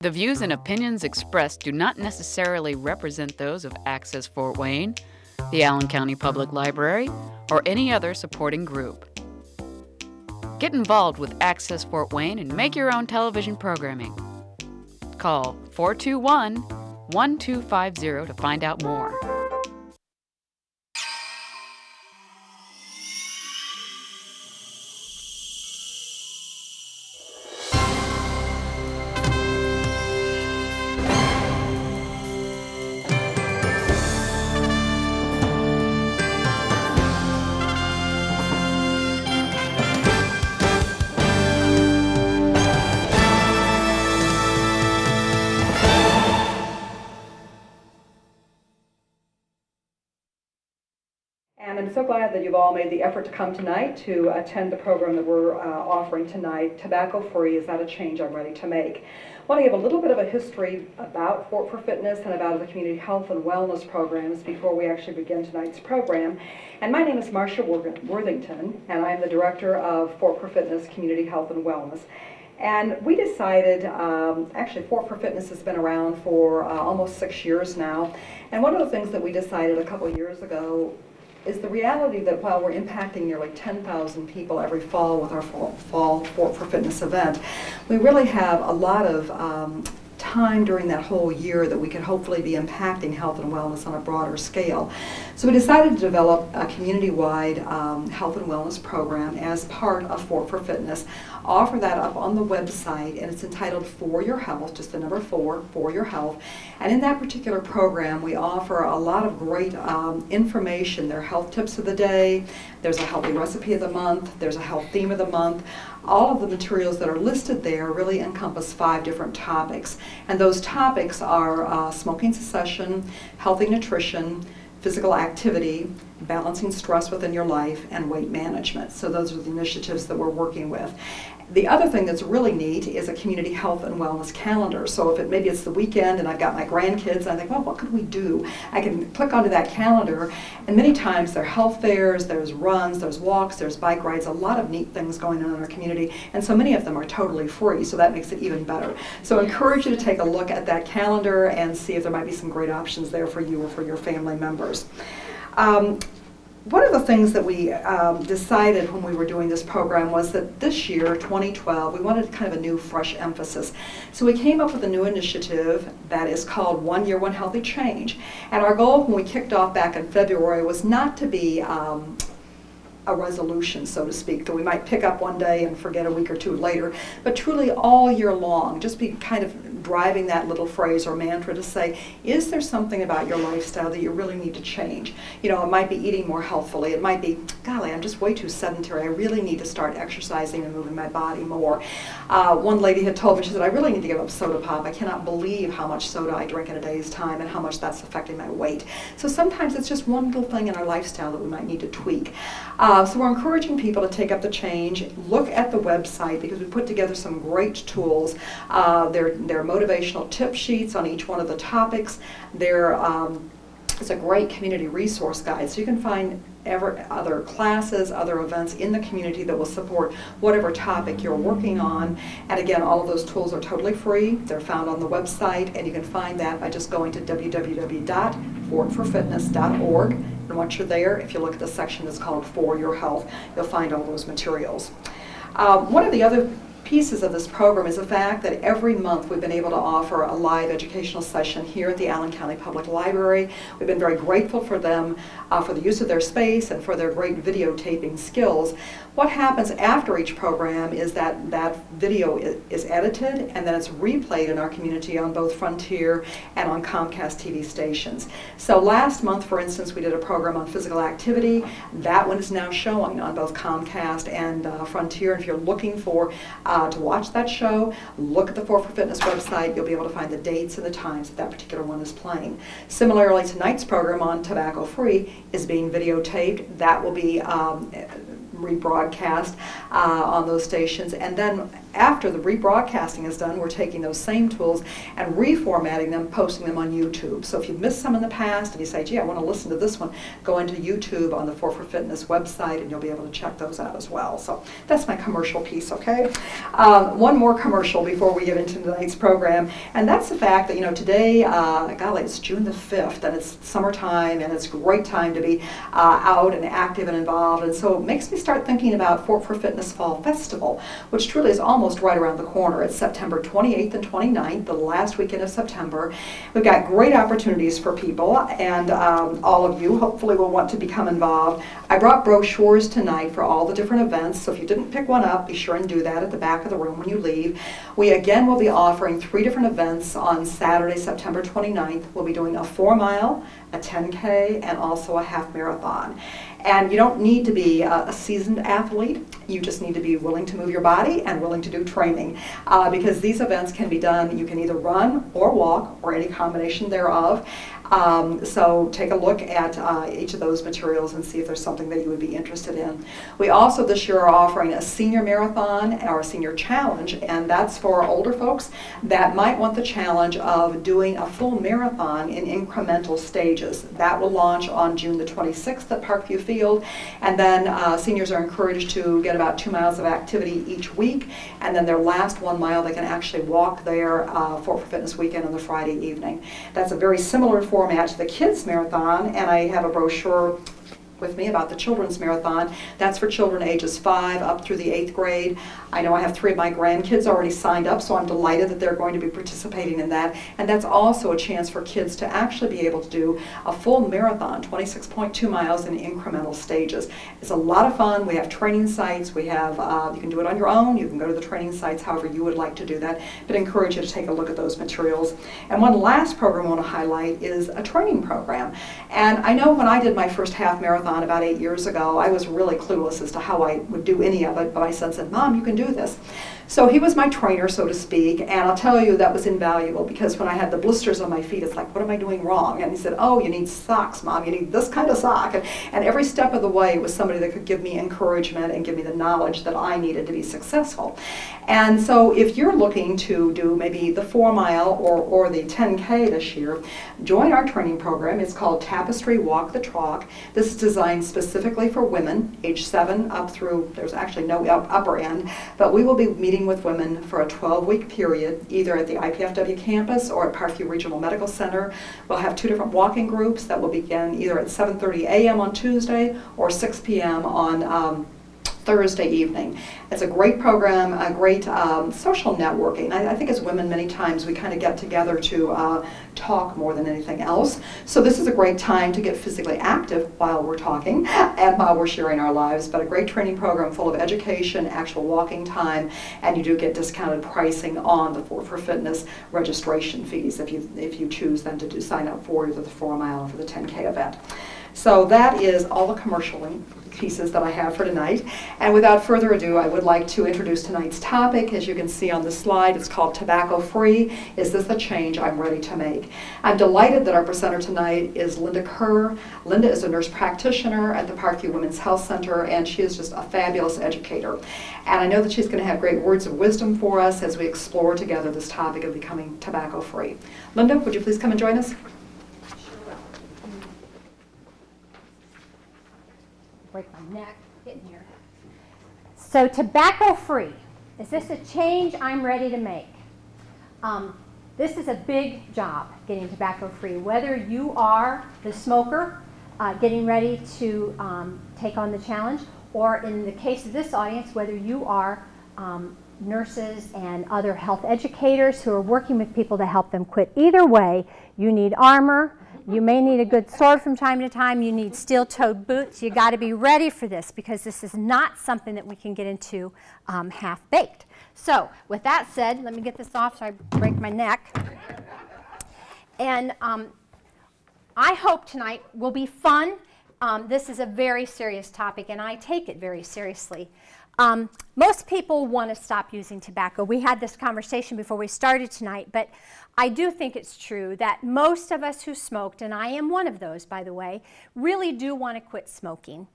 The views and opinions expressed do not necessarily represent those of Access Fort Wayne, the Allen County Public Library, or any other supporting group. Get involved with Access Fort Wayne and make your own television programming. Call 421-1250 to find out more. And I'm so glad that you've all made the effort to come tonight to attend the program that we're offering tonight. Tobacco Free is not a change I'm ready to make. I want to give a little bit of a history about Fort for Fitness and about the community health and wellness programs before we actually begin tonight's program. And my name is Marcia Worthington, and I'm the director of Fort for Fitness Community Health and Wellness. And we decided, actually Fort for Fitness has been around for almost 6 years now. And one of the things that we decided a couple of years ago is the reality that while we're impacting nearly 10,000 people every fall with our fall Fort for Fitness event, we really have a lot of time during that whole year that we could hopefully be impacting health and wellness on a broader scale. So we decided to develop a community-wide health and wellness program as part of Fort for Fitness, offer that up on the website, and it's entitled For Your Health, just the number 4, For Your Health. And in that particular program, we offer a lot of great information. There are health tips of the day, there's a healthy recipe of the month, there's a health theme of the month. All of the materials that are listed there really encompass 5 different topics. And those topics are smoking cessation, healthy nutrition, physical activity, balancing stress within your life, and weight management. So those are the initiatives that we're working with. The other thing that's really neat is a community health and wellness calendar. So if maybe it's the weekend and I've got my grandkids, and I think, well, what could we do? I can click onto that calendar, and many times there are health fairs, there's runs, there's walks, there's bike rides, a lot of neat things going on in our community, and so many of them are totally free, so that makes it even better. So I encourage you to take a look at that calendar and see if there might be some great options there for you or for your family members. One of the things that we decided when we were doing this program was that this year, 2012, we wanted kind of a new, fresh emphasis. So we came up with a new initiative that is called 1 Year, 1 Healthy Change. And our goal when we kicked off back in February was not to be a resolution, so to speak, that we might pick up one day and forget a week or two later, but truly all year long, just be kind of driving that little phrase or mantra to say, is there something about your lifestyle that you really need to change? You know, it might be eating more healthfully. It might be, golly, I'm just way too sedentary. I really need to start exercising and moving my body more. One lady had told me, she said, I really need to give up soda pop. I cannot believe how much soda I drink in a day's time and how much that's affecting my weight. So sometimes it's just one little thing in our lifestyle that we might need to tweak. So we're encouraging people to take up the change, look at the website, because we put together some great tools. They're motivational tip sheets on each one of the topics. It's a great community resource guide, so you can find other classes, other events in the community that will support whatever topic you're working on. And again, all of those tools are totally free. They're found on the website, and you can find that by just going to www.fortforfitness.org. And once you're there, if you look at the section that's called For Your Health, you'll find all those materials. One of the other pieces of this program is the fact that every month we've been able to offer a live educational session here at the Allen County Public Library. We've been very grateful for them for the use of their space and for their great videotaping skills. What happens after each program is that that video is edited and then it's replayed in our community on both Frontier and on Comcast TV stations. So last month, for instance, we did a program on physical activity. That one is now showing on both Comcast and Frontier. If you're looking for to watch that show, look at the Fort for Fitness website. You'll be able to find the dates and the times that that particular one is playing. Similarly, tonight's program on Tobacco Free is being videotaped. That will be rebroadcast on those stations. And then after the rebroadcasting is done, we're taking those same tools and reformatting them, posting them on YouTube. So if you've missed some in the past and you say, gee, I want to listen to this one, go into YouTube on the 4 for Fitness website and you'll be able to check those out as well. So that's my commercial piece, okay? One more commercial before we get into tonight's program, and that's the fact that, you know, today, golly, it's June the 5th, and it's summertime, and it's a great time to be out and active and involved, and so it makes me start thinking about Fort for Fitness Fall Festival, which truly is almost right around the corner. It's September 28th and 29th, the last weekend of September. We've got great opportunities for people, and all of you hopefully will want to become involved. I brought brochures tonight for all the different events, so if you didn't pick one up, be sure and do that at the back of the room when you leave. We again will be offering 3 different events on Saturday, September 29th. We'll be doing a 4-mile, a 10K, and also a half marathon. And you don't need to be a seasoned athlete. You just need to be willing to move your body and willing to do training, because these events can be done, you can either run or walk or any combination thereof. So take a look at each of those materials and see if there's something that you would be interested in. We also this year are offering a senior marathon or a senior challenge, and that's for older folks that might want the challenge of doing a full marathon in incremental stages. That will launch on June the 26th at Parkview Field, and then seniors are encouraged to get about 2 miles of activity each week, and then their last 1 mile they can actually walk there for Fitness Weekend on the Friday evening. That's a very similar format to the kids marathon, and I have a brochure with me about the children's marathon. That's for children ages 5 up through the 8th grade. I know I have 3 of my grandkids already signed up, so I'm delighted that they're going to be participating in that. And that's also a chance for kids to actually be able to do a full marathon, 26.2 miles in incremental stages. It's a lot of fun. We have training sites. We have, you can do it on your own. You can go to the training sites however you would like to do that, but I encourage you to take a look at those materials. And one last program I want to highlight is a training program. And I know when I did my first half marathon about 8 years ago, I was really clueless as to how I would do any of it, but my son said, Mom, you can do this. So he was my trainer, so to speak, and I'll tell you that was invaluable, because when I had the blisters on my feet, it's like, what am I doing wrong? And he said, oh, you need socks, Mom, you need this kind of sock. And every step of the way was somebody that could give me encouragement and give me the knowledge that I needed to be successful. And so if you're looking to do maybe the 4-mile or the 10K this year, join our training program. It's called Tapestry Walk the Talk. This is designed specifically for women, age 7 up through, there's actually no upper end, but we will be meeting with women for a 12-week period, either at the IPFW campus or at Parkview Regional Medical Center. We'll have 2 different walking groups that will begin either at 7:30 a.m. on Tuesday or 6 p.m. on Thursday evening. It's a great program, a great social networking. I think as women many times we kind of get together to talk more than anything else. So this is a great time to get physically active while we're talking and while we're sharing our lives, but a great training program full of education, actual walking time, and you do get discounted pricing on the Fort for Fitness registration fees if you choose then to sign up for either the 4-mile or for the 10K event. So that is all the commercial pieces that I have for tonight. And without further ado, I would like to introduce tonight's topic. As you can see on the slide, it's called Tobacco Free. Is this a change I'm ready to make? I'm delighted that our presenter tonight is Linda Kerr. Linda is a nurse practitioner at the Parkview Women's Health Center, and she is just a fabulous educator. And I know that she's going to have great words of wisdom for us as we explore together this topic of becoming tobacco free. Linda, would you please come and join us? Break my neck getting here. So tobacco free, is this a change I'm ready to make? This is a big job, getting tobacco free. Whether you are the smoker getting ready to take on the challenge, or in the case of this audience, whether you are nurses and other health educators who are working with people to help them quit. Either way, you need armor. You may need a good sword from time to time. You need steel-toed boots. You got to be ready for this, because this is not something that we can get into half-baked. So with that said, let me get this off so I break my neck. And I hope tonight will be fun. This is a very serious topic, and I take it very seriously. Most people want to stop using tobacco. We had this conversation before we started tonight, but I do think it's true that most of us who smoked, and I am one of those, by the way, really do want to quit smoking.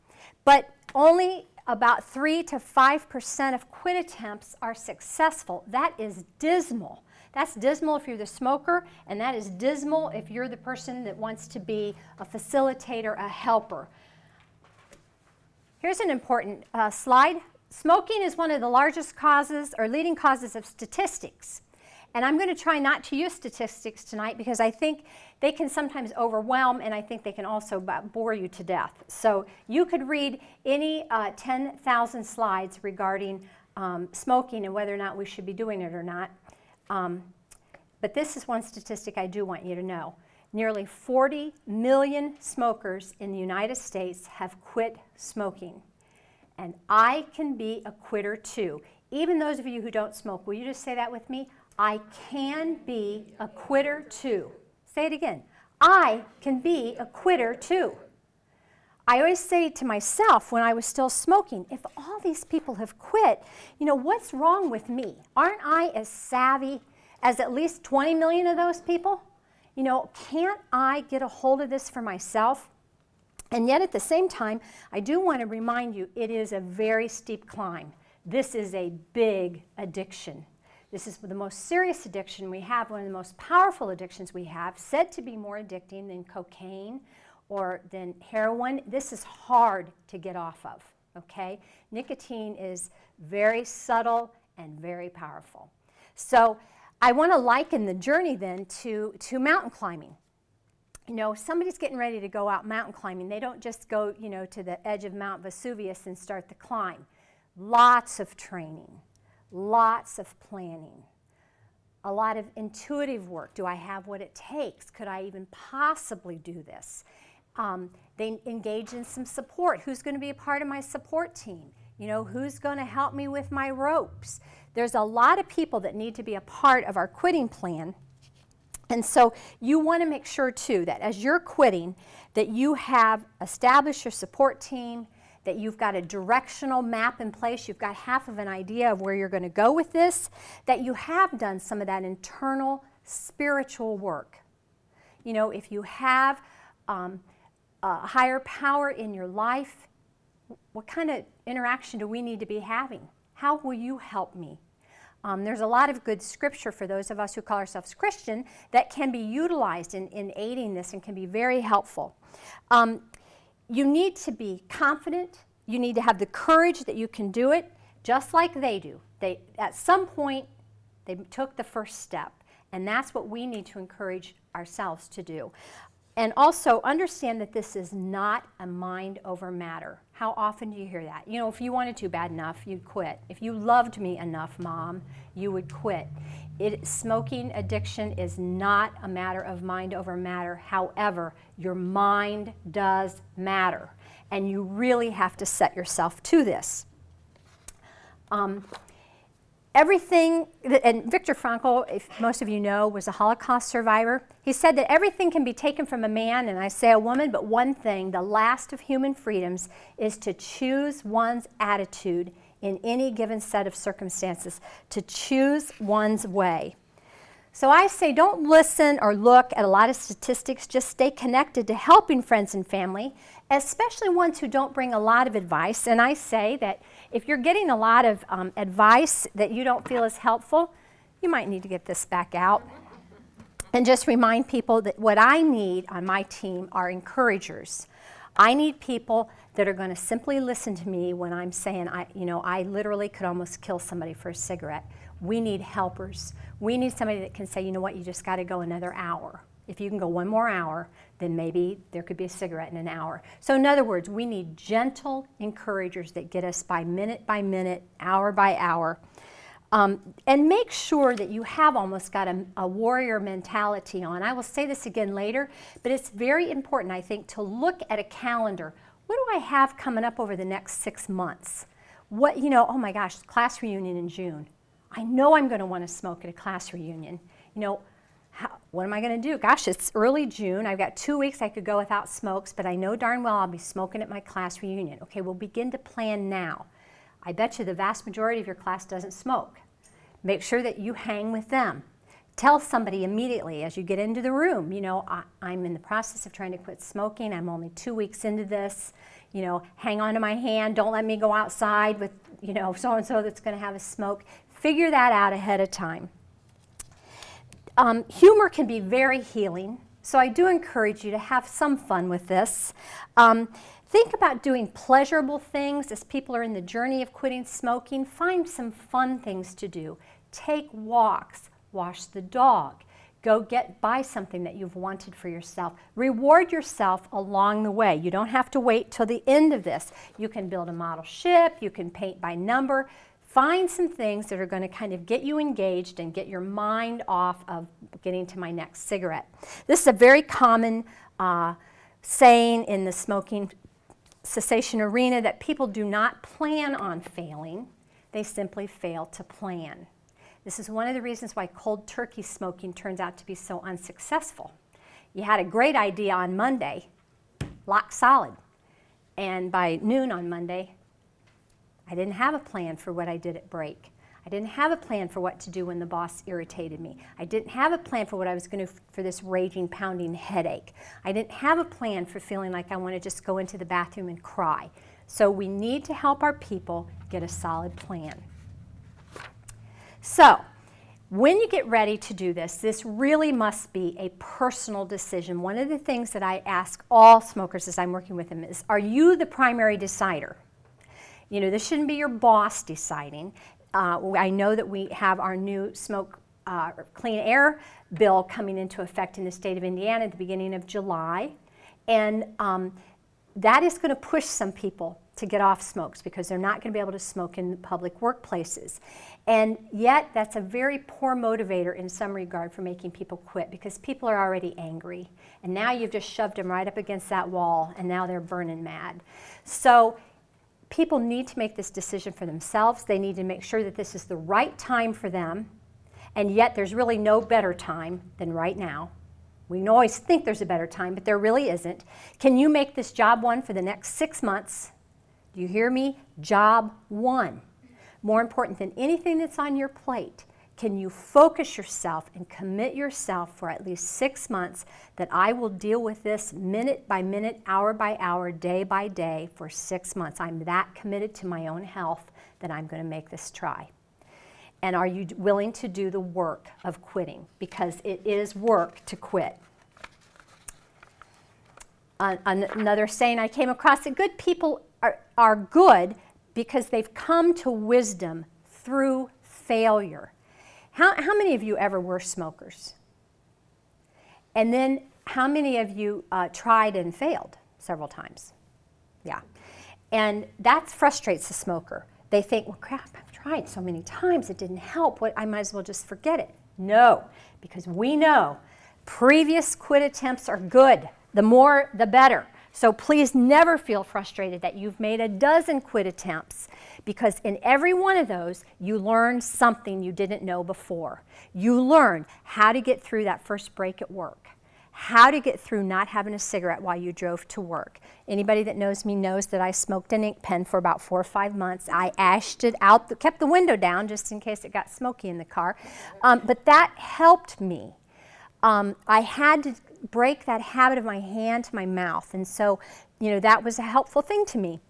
But only about 3 to 5% of quit attempts are successful. That is dismal. That's dismal if you're the smoker, and that is dismal if you're the person that wants to be a facilitator, a helper. Here's an important slide. Smoking is one of the largest causes or leading causes of statistics. And I'm going to try not to use statistics tonight because I think they can sometimes overwhelm, and I think they can also bore you to death. So you could read any 10,000 slides regarding smoking and whether or not we should be doing it or not. But this is one statistic I do want you to know. Nearly 40 million smokers in the United States have quit smoking. And I can be a quitter too. Even those of you who don't smoke, will you just say that with me? I can be a quitter too. Say it again. I can be a quitter too. I always say to myself when I was still smoking, if all these people have quit, you know, what's wrong with me? Aren't I as savvy as at least 20 million of those people? You know, can't I get a hold of this for myself? And yet at the same time, I do want to remind you, it is a very steep climb. This is a big addiction. This is the most serious addiction we have, one of the most powerful addictions we have, said to be more addicting than cocaine or than heroin. This is hard to get off of, okay? Nicotine is very subtle and very powerful. So I want to liken the journey then to mountain climbing. You know, somebody's getting ready to go out mountain climbing. They don't just go, you know, to the edge of Mount Vesuvius and start the climb. Lots of training, lots of planning, a lot of intuitive work. Do I have what it takes? Could I even possibly do this? They engage in some support. Who's going to be a part of my support team? You know, who's going to help me with my ropes? There's a lot of people that need to be a part of our quitting plan. And so you want to make sure, too, that as you're quitting, that you have established your support team, that you've got a directional map in place, you've got half of an idea of where you're going to go with this, that you have done some of that internal spiritual work. You know, if you have a higher power in your life, what kind of interaction do we need to be having? How will you help me? There's a lot of good scripture for those of us who call ourselves Christian that can be utilized in aiding this and can be very helpful. You need to be confident. You need to have the courage that you can do it, just like they do. At some point, they took the first step, and that's what we need to encourage ourselves to do. And also understand that this is not a mind over matter. How often do you hear that? You know, if you wanted to bad enough, you'd quit. If you loved me enough, Mom, you would quit. Smoking addiction is not a matter of mind over matter. However, your mind does matter, and you really have to set yourself to this. Everything, and Viktor Frankl, if most of you know, was a Holocaust survivor. He said that everything can be taken from a man, and I say a woman, but one thing, the last of human freedoms, is to choose one's attitude in any given set of circumstances, to choose one's way. So I say don't listen or look at a lot of statistics, just stay connected to helping friends and family, especially ones who don't bring a lot of advice. And I say that if you're getting a lot of advice that you don't feel is helpful, you might need to get this back out. And just remind people that what I need on my team are encouragers. I need people that are going to simply listen to me when I'm saying, I literally could almost kill somebody for a cigarette. We need helpers. We need somebody that can say, you know what, you just got to go another hour. If you can go one more hour, then maybe there could be a cigarette in an hour. So in other words, we need gentle encouragers that get us by minute, hour by hour. And make sure that you have almost got a warrior mentality on. I will say this again later, but it's very important, I think, to look at a calendar. What do I have coming up over the next 6 months? What, you know, oh my gosh, class reunion in June. I know I'm going to want to smoke at a class reunion. You know, what am I going to do? Gosh, it's early June. I've got 2 weeks I could go without smokes, but I know darn well I'll be smoking at my class reunion. Okay, we'll begin to plan now. I bet you the vast majority of your class doesn't smoke. Make sure that you hang with them. Tell somebody immediately as you get into the room, you know, I'm in the process of trying to quit smoking. I'm only 2 weeks into this. You know, hang on to my hand. Don't let me go outside with, you know, so-and-so that's going to have a smoke. Figure that out ahead of time. Humor can be very healing, so I do encourage you to have some fun with this. Think about doing pleasurable things as people are in the journey of quitting smoking. Find some fun things to do. Take walks. Wash the dog. Go buy something that you've wanted for yourself. Reward yourself along the way. You don't have to wait till the end of this. You can build a model ship. You can paint by number. Find some things that are going to kind of get you engaged and get your mind off of getting to my next cigarette. This is a very common saying in the smoking cessation arena, that people do not plan on failing. They simply fail to plan. This is one of the reasons why cold turkey smoking turns out to be so unsuccessful. You had a great idea on Monday, lock solid, and by noon on Monday, I didn't have a plan for what I did at break. I didn't have a plan for what to do when the boss irritated me. I didn't have a plan for what I was going to do for this raging, pounding headache. I didn't have a plan for feeling like I want to just go into the bathroom and cry. So we need to help our people get a solid plan. So, when you get ready to do this, this really must be a personal decision. One of the things that I ask all smokers as I'm working with them is, are you the primary decider? You know, this shouldn't be your boss deciding. I know that we have our new smoke clean air bill coming into effect in the state of Indiana at the beginning of July. And that is going to push some people to get off smokes because they're not going to be able to smoke in public workplaces. And yet, that's a very poor motivator in some regard for making people quit because people are already angry. And now you've just shoved them right up against that wall, and now they're burning mad. So people need to make this decision for themselves. They need to make sure that this is the right time for them. And yet, there's really no better time than right now. We can always think there's a better time, but there really isn't. Can you make this job one for the next 6 months? Do you hear me? Job one. More important than anything that's on your plate, can you focus yourself and commit yourself for at least 6 months that I will deal with this minute by minute, hour by hour, day by day for 6 months. I'm that committed to my own health that I'm going to make this try. And are you willing to do the work of quitting? Because it is work to quit. Another saying I came across, that good people are good because they've come to wisdom through failure. How many of you ever were smokers? And then how many of you tried and failed several times? Yeah. And that frustrates the smoker. They think, well, crap, I've tried so many times, it didn't help. I might as well just forget it. No, because we know previous quit attempts are good. The more, the better. So please never feel frustrated that you've made a dozen quit attempts, because in every one of those, you learned something you didn't know before. You learned how to get through that first break at work, how to get through not having a cigarette while you drove to work. Anybody that knows me knows that I smoked an ink pen for about 4 or 5 months. I ashed it out, kept the window down just in case it got smoky in the car. But that helped me. I had to break that habit of my hand to my mouth, and so, you know, that was a helpful thing to me.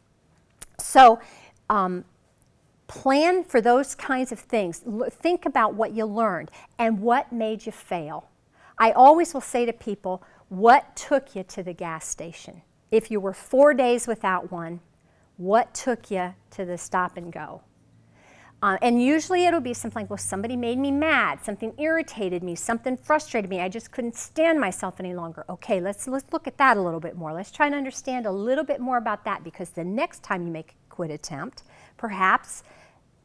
So plan for those kinds of things. Think about what you learned and what made you fail. I always will say to people, what took you to the gas station? If you were 4 days without one, what took you to the stop and go? And usually it'll be something like, well, somebody made me mad, something irritated me, something frustrated me, I just couldn't stand myself any longer. Okay, let's look at that a little bit more. Let's try and understand a little bit more about that, because the next time you make a quit attempt, perhaps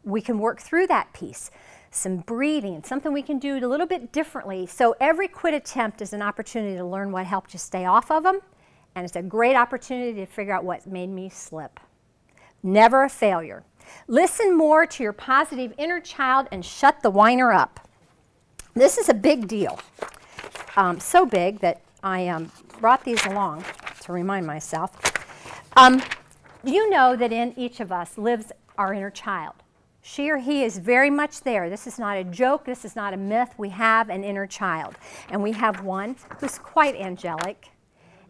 we can work through that piece. Some breathing, something we can do a little bit differently. So every quit attempt is an opportunity to learn what helped you stay off of them, and it's a great opportunity to figure out what made me slip. Never a failure. Listen more to your positive inner child and shut the whiner up. This is a big deal. So big that I brought these along to remind myself. You know that in each of us lives our inner child. She or he is very much there. This is not a joke. This is not a myth. We have an inner child. And we have one who's quite angelic.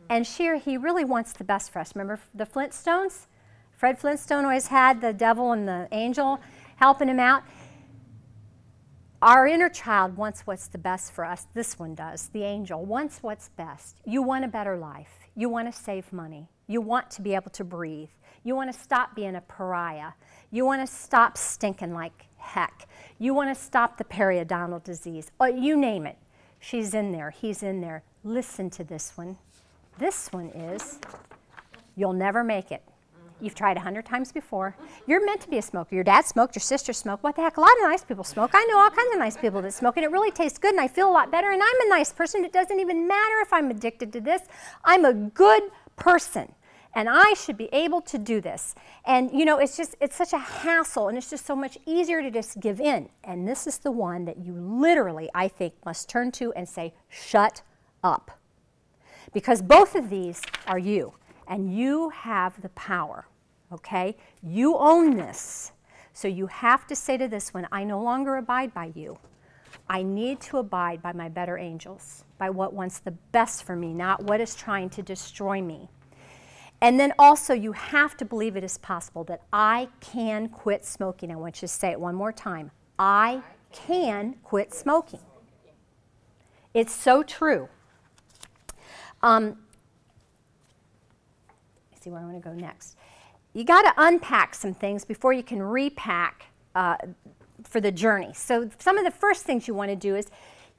And she or he really wants the best for us. Remember the Flintstones? Fred Flintstone always had the devil and the angel helping him out. Our inner child wants what's the best for us. This one does. The angel wants what's best. You want a better life. You want to save money. You want to be able to breathe. You want to stop being a pariah. You want to stop stinking like heck. You want to stop the periodontal disease. Or you name it. She's in there. He's in there. Listen to this one. This one is, you'll never make it. You've tried 100 times before. You're meant to be a smoker. Your dad smoked, your sister smoked. What the heck? A lot of nice people smoke. I know all kinds of nice people that smoke, and it really tastes good, and I feel a lot better, and I'm a nice person. It doesn't even matter if I'm addicted to this. I'm a good person, and I should be able to do this. And, you know, it's such a hassle, and it's just so much easier to just give in. And this is the one that you literally, I think, must turn to and say, shut up. Because both of these are you, and you have the power, okay? You own this. So you have to say to this one, I no longer abide by you. I need to abide by my better angels, by what wants the best for me, not what is trying to destroy me. And then also you have to believe it is possible that I can quit smoking. I want you to say it one more time. I can quit smoking. It's so true. Let's see where I want to go next. You got to unpack some things before you can repack for the journey. So some of the first things you want to do is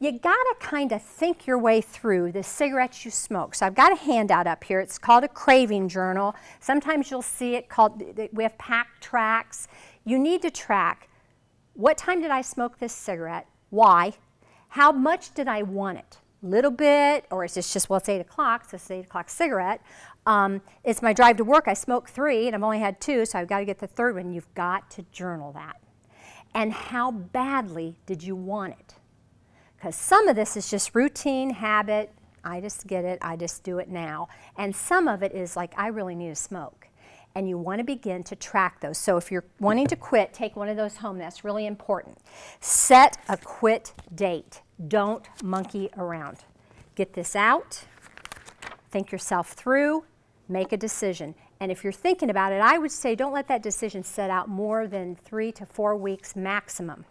you got to kind of think your way through the cigarettes you smoke. So I've got a handout up here. It's called a craving journal. Sometimes you'll see it called, we have pack tracks. You need to track, what time did I smoke this cigarette? Why? How much did I want it? Little bit, or is this just, well, it's 8 o'clock, so it's an 8 o'clock cigarette. It's my drive to work. I smoked 3, and I've only had 2, so I've got to get the 3rd one. You've got to journal that. And how badly did you want it? Because some of this is just routine, habit. I just get it. I just do it now. And some of it is like, I really need to smoke. And you want to begin to track those. So if you're wanting to quit, take one of those home. That's really important. Set a quit date. Don't monkey around. Get this out, think yourself through, make a decision. And if you're thinking about it, I would say don't let that decision set out more than 3 to 4 weeks maximum.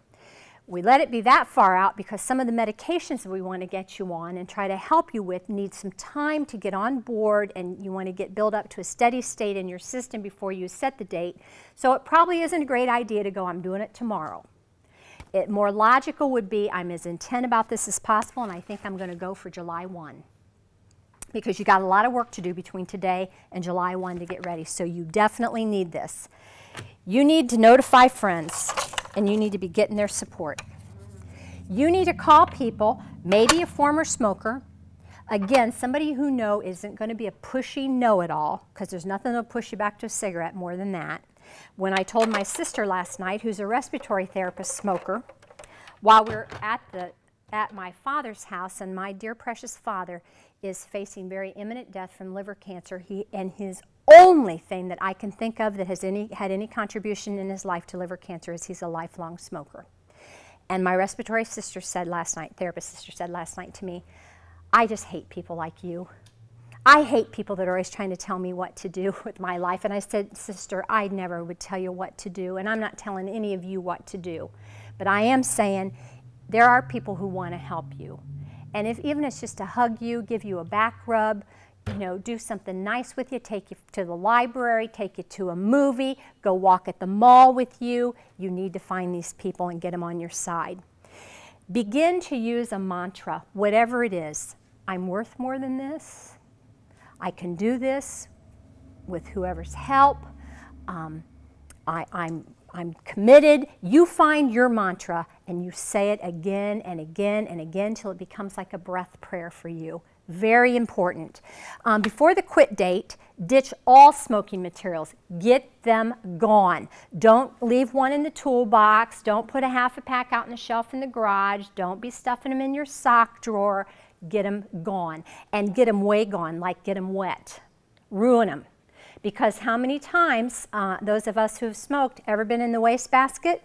We let it be that far out because some of the medications that we want to get you on and try to help you with need some time to get on board, and you want to get built up to a steady state in your system before you set the date. So it probably isn't a great idea to go, I'm doing it tomorrow. More logical would be, I'm as intent about this as possible, and I think I'm going to go for July 1. Because you got a lot of work to do between today and July 1 to get ready. So you definitely need this. You need to notify friends, and you need to be getting their support. You need to call people, maybe a former smoker. Again, somebody who isn't going to be a pushy know-it-all, because there's nothing that'll push you back to a cigarette more than that. When I told my sister last night, who's a respiratory therapist smoker, while we're at my father's house, and my dear precious father is facing very imminent death from liver cancer, and his only thing that I can think of that has had any contribution in his life to liver cancer is he's a lifelong smoker. And my respiratory sister said last night, therapist sister said last night to me, I just hate people like you. I hate people that are always trying to tell me what to do with my life. And I said, sister, I never would tell you what to do, and I'm not telling any of you what to do. But I am saying there are people who want to help you. And even if it's just to hug you, give you a back rub, do something nice with you, take you to the library, take you to a movie, go walk at the mall with you, you need to find these people and get them on your side. Begin to use a mantra, whatever it is. I'm worth more than this. I can do this with whoever's help. I'm committed. You find your mantra and you say it again and again and again till it becomes like a breath prayer for you. Very important. Before the quit date, ditch all smoking materials. Get them gone. Don't leave one in the toolbox. Don't put a half a pack out on the shelf in the garage. Don't be stuffing them in your sock drawer. Get them gone. And get them way gone, like get them wet. Ruin them. Because how many times, those of us who have smoked, ever been in the wastebasket?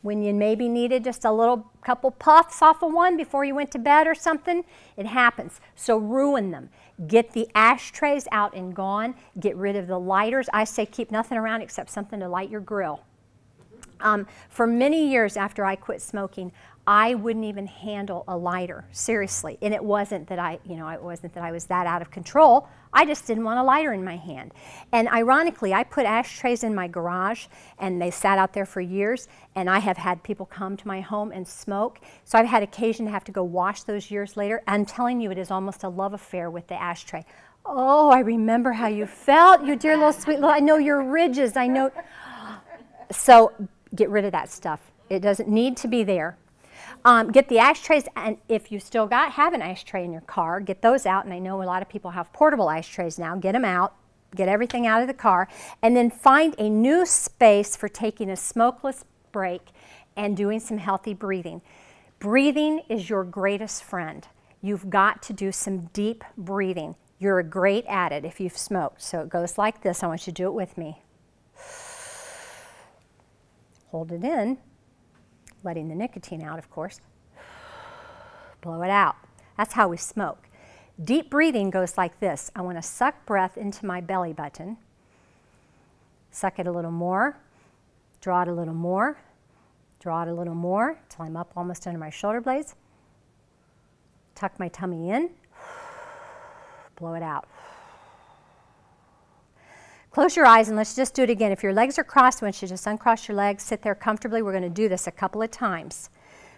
when you maybe needed just a little couple puffs off of one before you went to bed or something. It happens. So ruin them. Get the ashtrays out and gone. Get rid of the lighters. I say keep nothing around except something to light your grill. For many years after I quit smoking, I wouldn't even handle a lighter, seriously. And it wasn't that it wasn't that I was that out of control. I just didn't want a lighter in my hand. And ironically, I put ashtrays in my garage, and they sat out there for years, and I have had people come to my home and smoke. So I've had occasion to have to go wash those years later. I'm telling you, it is almost a love affair with the ashtray. Oh, I remember how you felt, you dear little sweet little, I know your ridges, I know. So get rid of that stuff. It doesn't need to be there. Get the ashtrays, and if you still have an ashtray in your car, get those out. And I know a lot of people have portable ashtrays now. Get them out. Get everything out of the car. And then find a new space for taking a smokeless break and doing some healthy breathing. Breathing is your greatest friend. You've got to do some deep breathing. You're great at it if you've smoked. So it goes like this. I want you to do it with me. Hold it in. Letting the nicotine out, of course. Blow it out. That's how we smoke. Deep breathing goes like this. I want to suck breath into my belly button. Suck it a little more. Draw it a little more. Draw it a little more until I'm up almost under my shoulder blades. Tuck my tummy in. Blow it out. Close your eyes and let's just do it again. If your legs are crossed, I want you to just uncross your legs, sit there comfortably. We're going to do this a couple of times.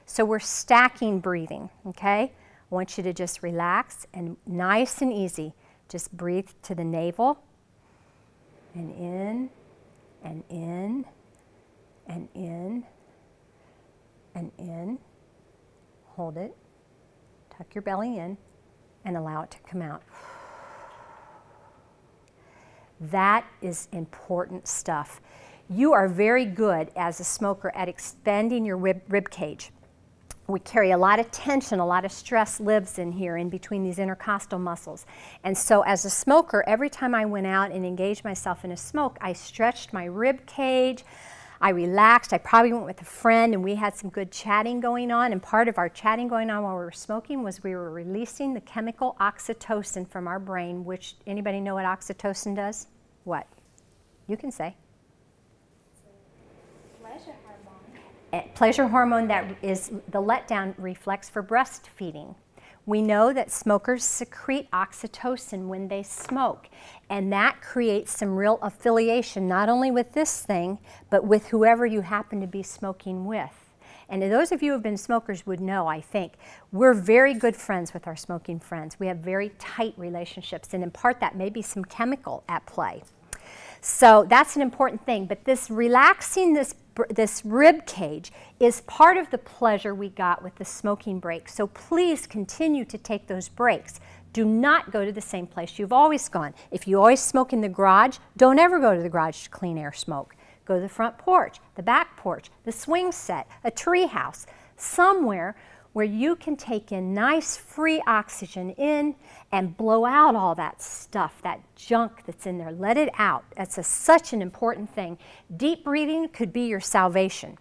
So we're stacking breathing, okay? I want you to just relax and nice and easy. Just breathe to the navel and in and in and in and in. Hold it. Tuck your belly in and allow it to come out. That is important stuff. You are very good as a smoker at expanding your rib cage. We carry a lot of tension, a lot of stress lives in here in between these intercostal muscles. And so as a smoker, every time I went out and engaged myself in a smoke, I stretched my rib cage, I relaxed. I probably went with a friend and we had some good chatting going on, and part of our chatting going on while we were smoking was we were releasing the chemical oxytocin from our brain, which, anybody know what oxytocin does? What? You can say. Pleasure hormone. Pleasure hormone that is the letdown reflex for breastfeeding. We know that smokers secrete oxytocin when they smoke, and that creates some real affiliation, not only with this thing, but with whoever you happen to be smoking with. And those of you who have been smokers would know, I think, we're very good friends with our smoking friends. We have very tight relationships, and in part that may be some chemical at play. So that's an important thing, but this relaxing this rib cage is part of the pleasure we got with the smoking break. So please continue to take those breaks. Do not go to the same place you've always gone. If you always smoke in the garage, don't ever go to the garage to clean air smoke. Go to the front porch, the back porch, the swing set, a tree house, somewhere where you can take in nice free oxygen in and blow out all that stuff, that junk that's in there. Let it out. That's such an important thing. Deep breathing could be your salvation.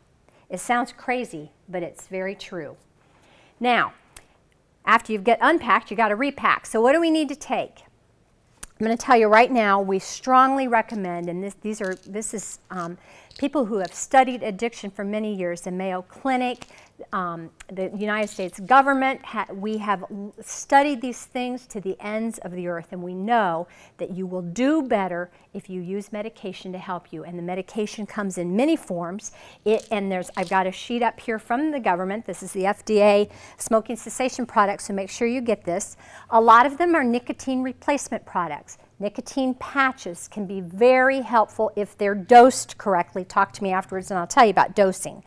It sounds crazy, but it's very true. Now, after you get unpacked, you got to repack. So what do we need to take? I'm going to tell you right now, we strongly recommend, and this is people who have studied addiction for many years, the Mayo Clinic, the United States government, we have studied these things to the ends of the earth, and we know that you will do better if you use medication to help you. And the medication comes in many forms. I've got a sheet up here from the government. This is the FDA smoking cessation products, so make sure you get this. A lot of them are nicotine replacement products. Nicotine patches can be very helpful if they're dosed correctly. Talk to me afterwards and I'll tell you about dosing.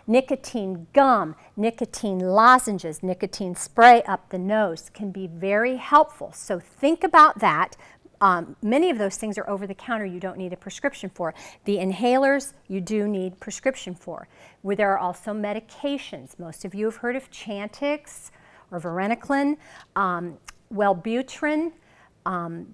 Nicotine gum, nicotine lozenges, nicotine spray up the nose can be very helpful. So think about that. Many of those things are over the counter. You don't need a prescription for. The inhalers you do need prescription for. There are also medications. Most of you have heard of Chantix or Varenicline, Wellbutrin.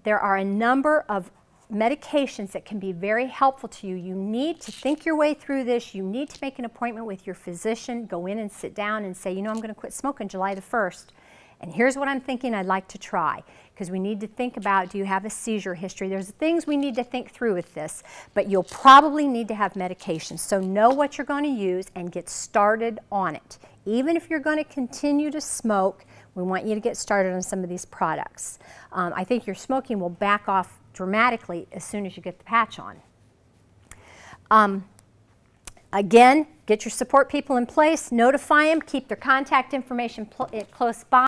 There are a number of medications that can be very helpful to you. You need to think your way through this. You need to make an appointment with your physician, go in and sit down and say, you know, I'm going to quit smoking July the 1st, and here's what I'm thinking I'd like to try. Because we need to think about, do you have a seizure history? There's things we need to think through with this, but you'll probably need to have medication. So know what you're going to use and get started on it. Even if you're going to continue to smoke, we want you to get started on some of these products. I think your smoking will back off dramatically as soon as you get the patch on. Again, get your support people in place, notify them, keep their contact information close by.